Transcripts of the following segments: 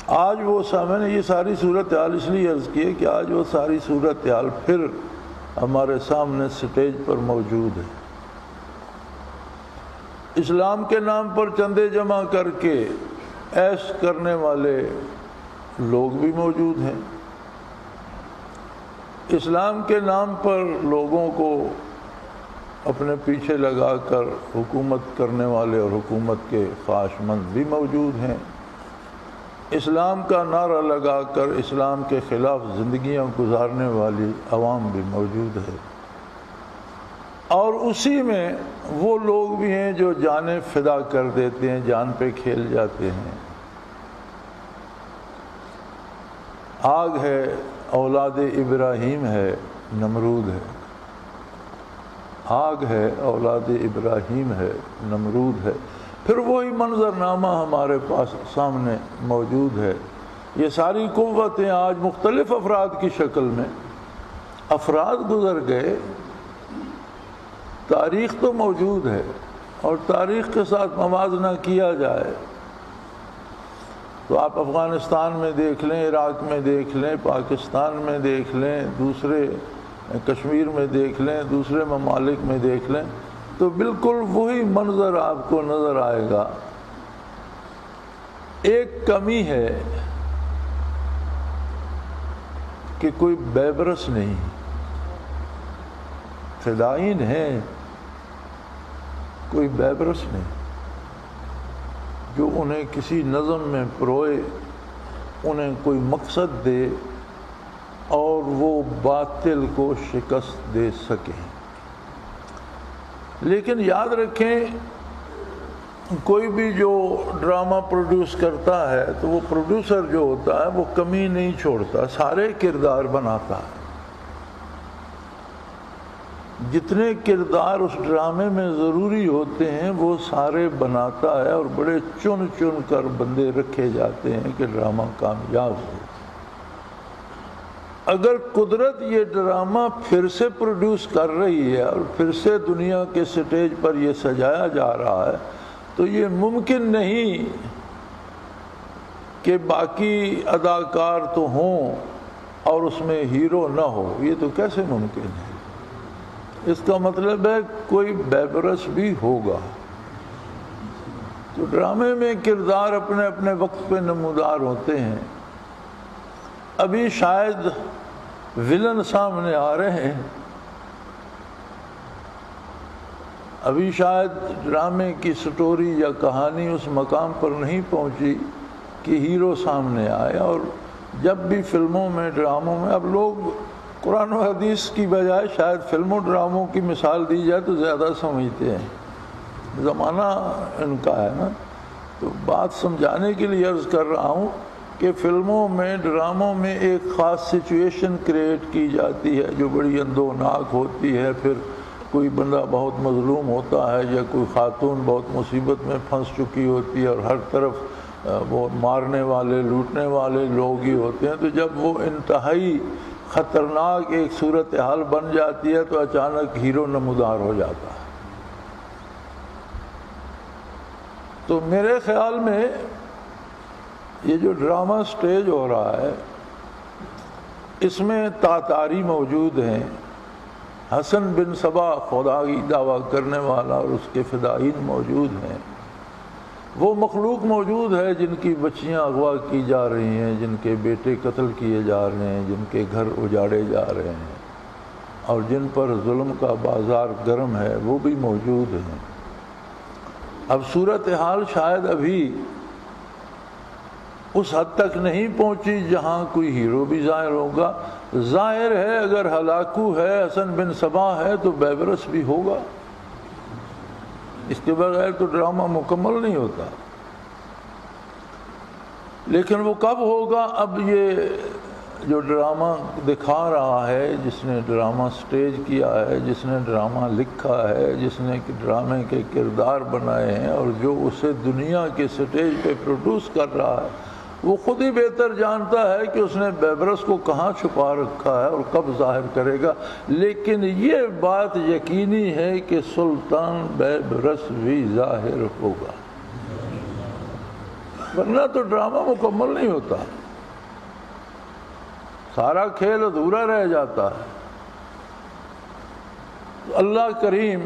آج میں نے یہ ساری صورتحال اس لیے عرض کی ہے کہ آج وہ ساری صورتحال پھر ہمارے سامنے سٹیج پر موجود ہے۔ اسلام کے نام پر چندے جمع کر کے عیش کرنے والے لوگ بھی موجود ہیں، اسلام کے نام پر لوگوں کو اپنے پیچھے لگا کر حکومت کرنے والے اور حکومت کے خواہش مند بھی موجود ہیں، اسلام کا نعرہ لگا کر اسلام کے خلاف زندگیاں گزارنے والی عوام بھی موجود ہے، اور اسی میں وہ لوگ بھی ہیں جو جانیں فدا کر دیتے ہیں، جان پہ کھیل جاتے ہیں۔ آگ ہے، اولاد ابراہیم ہے، نمرود ہے، آگ ہے، اولاد ابراہیم ہے، نمرود ہے۔ پھر وہی منظرنامہ ہمارے پاس سامنے موجود ہے۔ یہ ساری قوتیں آج مختلف افراد کی شکل میں، افراد گزر گئے، تاریخ تو موجود ہے، اور تاریخ کے ساتھ موازنہ کیا جائے تو آپ افغانستان میں دیکھ لیں، عراق میں دیکھ لیں، پاکستان میں دیکھ لیں، دوسرے کشمیر میں دیکھ لیں، دوسرے ممالک میں دیکھ لیں، تو بالکل وہی منظر آپ کو نظر آئے گا۔ ایک کمی ہے کہ کوئی بیبرس نہیں، فدائین ہیں، کوئی بیبرس نہیں جو انہیں کسی نظم میں پروئے، انہیں کوئی مقصد دے اور وہ باطل کو شکست دے سکیں۔ لیکن یاد رکھیں، کوئی بھی جو ڈرامہ پروڈیوس کرتا ہے تو وہ پروڈیوسر جو ہوتا ہے وہ کمی نہیں چھوڑتا، سارے کردار بناتا ہے۔ جتنے کردار اس ڈرامے میں ضروری ہوتے ہیں وہ سارے بناتا ہے، اور بڑے چن چن کر بندے رکھے جاتے ہیں کہ ڈرامہ کامیاب ہو۔ اگر قدرت یہ ڈرامہ پھر سے پروڈیوس کر رہی ہے اور پھر سے دنیا کے سٹیج پر یہ سجایا جا رہا ہے تو یہ ممکن نہیں کہ باقی اداکار تو ہوں اور اس میں ہیرو نہ ہو، یہ تو کیسے ممکن ہے؟ اس کا مطلب ہے کوئی بیبرس بھی ہوگا۔ تو ڈرامے میں کردار اپنے اپنے وقت پہ نمودار ہوتے ہیں۔ ابھی شاید ولن سامنے آ رہے ہیں، ابھی شاید ڈرامے کی سٹوری یا کہانی اس مقام پر نہیں پہنچی کہ ہیرو سامنے آئے۔ اور جب بھی فلموں میں، ڈراموں میں، اب لوگ قرآن و حدیث کی بجائے شاید فلموں ڈراموں کی مثال دی جائے تو زیادہ سمجھتے ہیں، زمانہ ان کا ہے نا۔ تو بات سمجھانے کے لیے عرض کر رہا ہوں کہ فلموں میں، ڈراموں میں ایک خاص سچویشن کریٹ کی جاتی ہے جو بڑی اندوناک ہوتی ہے، پھر کوئی بندہ بہت مظلوم ہوتا ہے یا کوئی خاتون بہت مصیبت میں پھنس چکی ہوتی ہے اور ہر طرف وہ مارنے والے، لوٹنے والے لوگ ہی ہوتے ہیں۔ تو جب وہ انتہائی خطرناک ایک صورتحال بن جاتی ہے تو اچانک ہیرو نمودار ہو جاتا ہے۔ تو میرے خیال میں یہ جو ڈرامہ سٹیج ہو رہا ہے اس میں تاتاری موجود ہیں، حسن بن صبا خدائی دعویٰ کرنے والا اور اس کے فدائین موجود ہیں، وہ مخلوق موجود ہے جن کی بچیاں اغوا کی جا رہی ہیں، جن کے بیٹے قتل کیے جا رہے ہیں، جن کے گھر اجاڑے جا رہے ہیں، اور جن پر ظلم کا بازار گرم ہے، وہ بھی موجود ہیں۔ اب صورتحال شاید ابھی اس حد تک نہیں پہنچی جہاں کوئی ہیرو بھی ظاہر ہوگا۔ ظاہر ہے اگر ہلاکو ہے، حسن بن صبا ہے، تو بیبرس بھی ہوگا، اس کے بغیر تو ڈرامہ مکمل نہیں ہوتا۔ لیکن وہ کب ہوگا؟ اب یہ جو ڈرامہ دکھا رہا ہے، جس نے ڈرامہ سٹیج کیا ہے، جس نے ڈرامہ لکھا ہے، جس نے ڈرامے کے کردار بنائے ہیں اور جو اسے دنیا کے سٹیج پہ پروڈیوس کر رہا ہے، وہ خود ہی بہتر جانتا ہے کہ اس نے بیبرس کو کہاں چھپا رکھا ہے اور کب ظاہر کرے گا۔ لیکن یہ بات یقینی ہے کہ سلطان بیبرس بھی ظاہر ہوگا۔ ورنہ تو ڈرامہ مکمل نہیں ہوتا، سارا کھیل ادھورا رہ جاتا ہے۔ اللہ کریم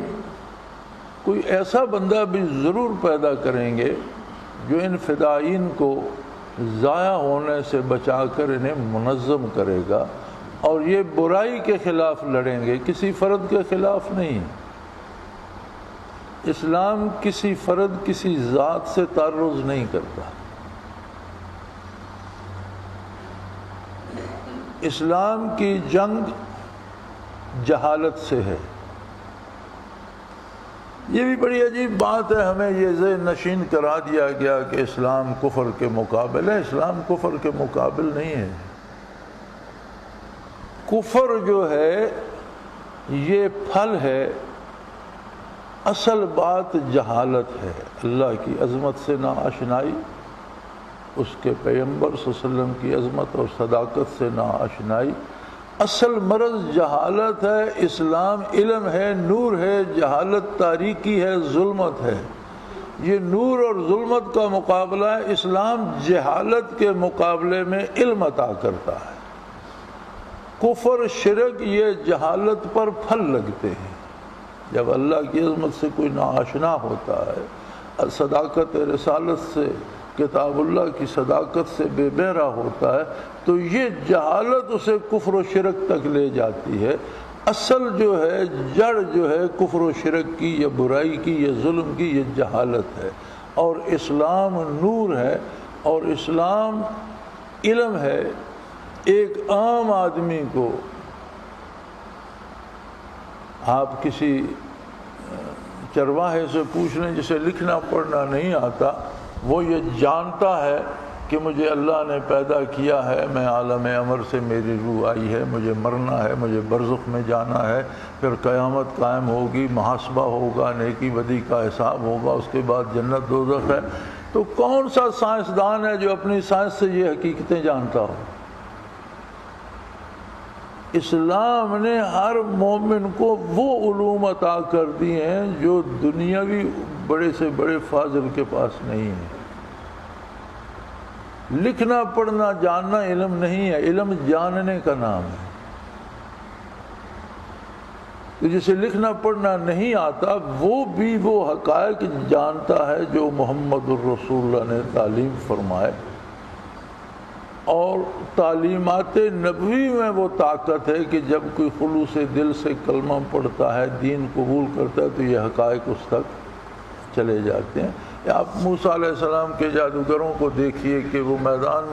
کوئی ایسا بندہ بھی ضرور پیدا کریں گے جو ان فدائین کو ضائع ہونے سے بچا کر انہیں منظم کرے گا، اور یہ برائی کے خلاف لڑیں گے، کسی فرد کے خلاف نہیں۔ اسلام کسی فرد کسی ذات سے تعرض نہیں کرتا، اسلام کی جنگ جہالت سے ہے۔ یہ بھی بڑی عجیب بات ہے، ہمیں یہ ذہن نشین کرا دیا گیا کہ اسلام کفر کے مقابل ہے۔ اسلام کفر کے مقابل نہیں ہے۔ کفر جو ہے یہ پھل ہے، اصل بات جہالت ہے، اللہ کی عظمت سے ناآشنائی، اس کے پیغمبر صلی اللہ علیہ وسلم کی عظمت اور صداقت سے ناآشنائی۔ اصل مرض جہالت ہے، اسلام علم ہے، نور ہے، جہالت تاریکی ہے، ظلمت ہے۔ یہ نور اور ظلمت کا مقابلہ ہے، اسلام جہالت کے مقابلے میں علم عطا کرتا ہے۔ کفر شرک یہ جہالت پر پھل لگتے ہیں۔ جب اللہ کی عظمت سے کوئی ناآشنا ہوتا ہے، صداقت رسالت سے، کتاب اللہ کی صداقت سے بے بہرا ہوتا ہے، تو یہ جہالت اسے کفر و شرک تک لے جاتی ہے۔ اصل جو ہے، جڑ جو ہے کفر و شرک کی یا برائی کی یا ظلم کی، یہ جہالت ہے، اور اسلام نور ہے، اور اسلام علم ہے۔ ایک عام آدمی کو آپ کسی چرواہے سے پوچھ لیں جسے لکھنا پڑھنا نہیں آتا، وہ یہ جانتا ہے کہ مجھے اللہ نے پیدا کیا ہے، میں عالم امر سے میری روح آئی ہے، مجھے مرنا ہے، مجھے برزخ میں جانا ہے، پھر قیامت قائم ہوگی، محاسبہ ہوگا، نیکی بدی کا حساب ہوگا، اس کے بعد جنت دوزخ ہے۔ تو کون سا سائنسدان ہے جو اپنی سائنس سے یہ حقیقتیں جانتا ہو؟ اسلام نے ہر مومن کو وہ علوم عطا کر دی ہیں جو دنیاوی بڑے سے بڑے فاضل کے پاس نہیں ہے۔ لکھنا پڑھنا جاننا علم نہیں ہے، علم جاننے کا نام ہے۔ تو جسے لکھنا پڑھنا نہیں آتا وہ بھی وہ حقائق جانتا ہے جو محمد الرسول اللہ نے تعلیم فرمائے، اور تعلیمات نبوی میں وہ طاقت ہے کہ جب کوئی خلوص دل سے کلمہ پڑھتا ہے، دین قبول کرتا ہے، تو یہ حقائق اس تک چلے جاتے ہیں۔ آپ موسیٰ علیہ السلام کے جادوگروں کو دیکھیے کہ وہ میدان